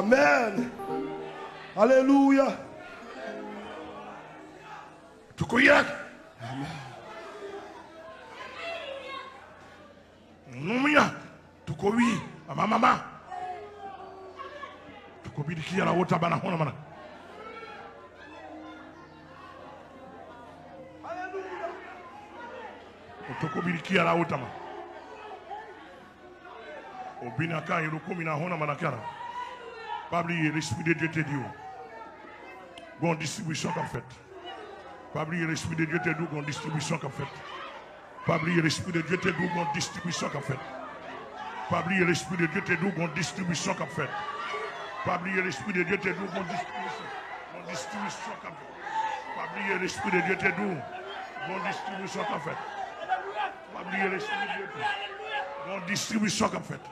Amen. Alléluia. Tu connais? Amen. Non, tu connais? Maman. Tu connais qui est la haute abana? Alléluia. Tu connais qui est la haute abana? Au binaka, il y a le commun à Honamana. Pas oublier l'esprit de Dieu te dit. Bonne distribution qu'a fait. Pas oublier l'esprit de Dieu te dit. Bonne distribution qu'a fait. Pas oublier l'esprit de Dieu te dit. Bonne distribution qu'a fait. Pas oublier l'esprit de Dieu te dit. Bonne distribution qu'a fait. Pas oublier l'esprit de Dieu te dit. Bonne distribution qu'a fait. Pas oublier l'esprit de Dieu te dit. Bonne distribution qu'a fait. Pas oublier l'esprit de Dieu te dit. Bonne distribution qu'a fait.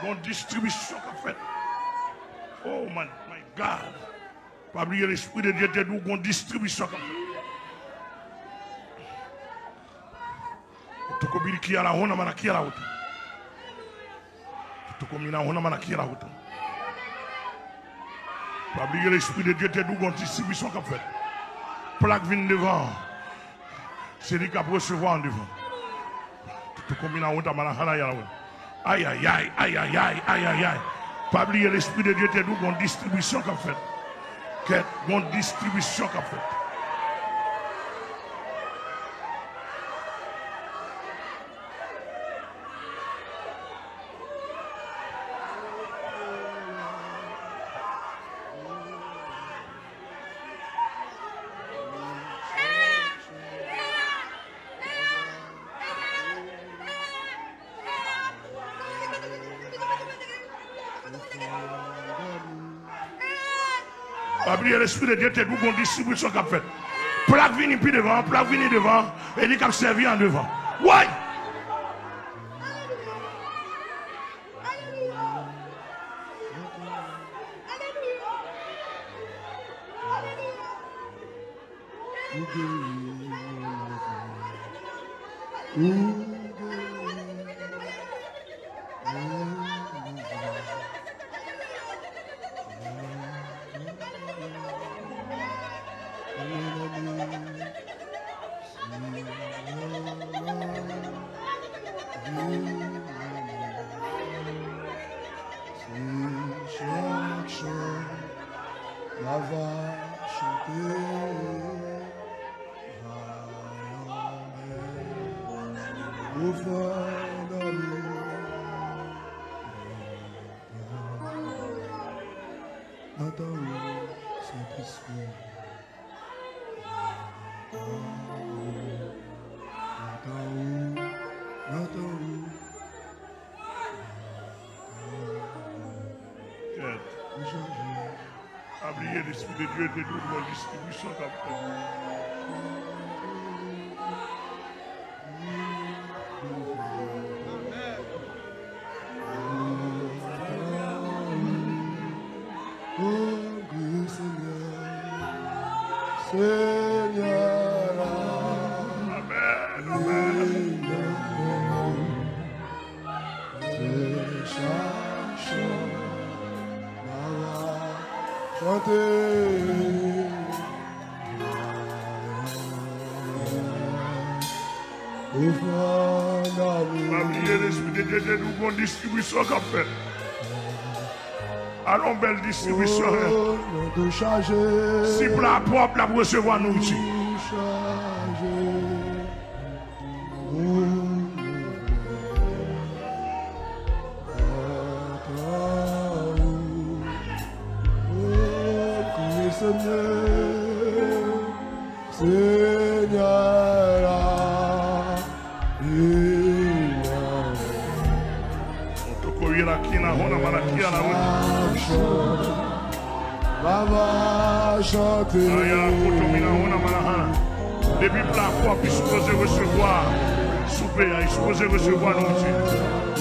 Bonne distribution qu'a fait. Oh my God. Pas oublier l'esprit de Dieu te dit. Bonne distribution qu'a fait. Tu connais qui a la honte, mais qui a la honte. Tu connais la honte, mais qui a la honte. Pas oublier l'esprit de Dieu te dit. Bonne distribution qu'a fait. Plaque vient devant. C'est lui qui a recevoir en devant. Tu connais la honte, mais qui a la honte. Aïe, aïe, aïe, aïe, aïe, aïe, aïe, aïe, aïe. Pas oublier l'esprit de Dieu te dit. Bonne distribution qu'a fait. Quelle bonne distribution qu'a fait. L'esprit de Dieu te dit qu'on distribution qu'a fait. Plaque vini puis devant, plaque vini devant, et il a servi en devant. Ouais! Oubliez l'esprit de Dieu de nous distribution qu'a fait. Distribution qu'a fait. Allons, belle distribution. Si plat propre, la recevoir nous aussi. Depuis plat propre, il est supposé recevoir. Souper, il est supposé recevoir nous aussi.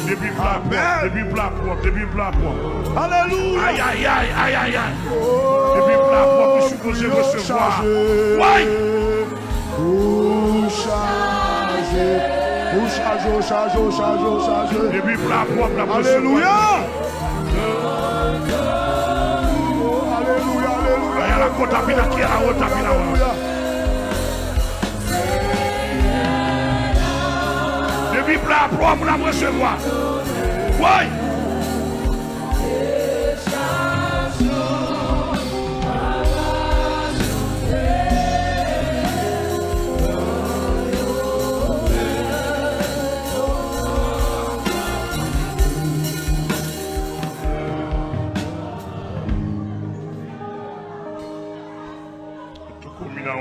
Depuis plat propre, depuis plat propre, depuis plat propre. Alléluia. Aïe, aïe, aïe, aïe, aïe, aïe. Depuis plat propre, il est supposé recevoir. Oui. Charge. Depuis plat propre, la Alléluia. kota pina kia la ota pina wa. De Bible a pro pour la recevoir. Oui.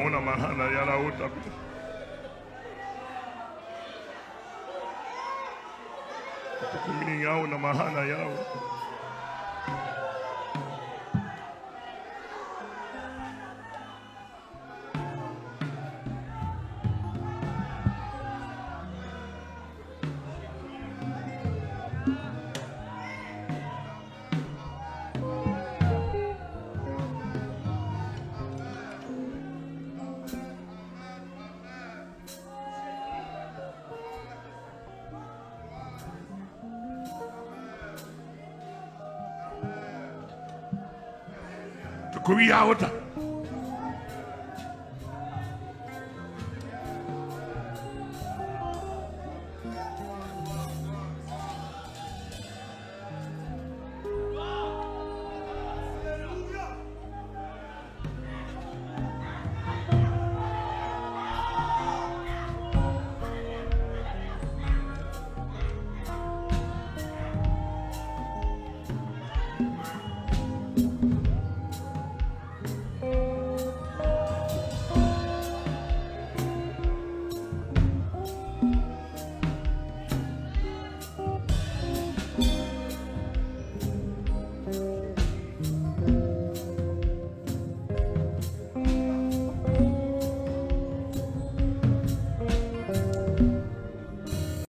Ona mahana ya la ota pina. Kumini yao na mahana yao. Kuya ota.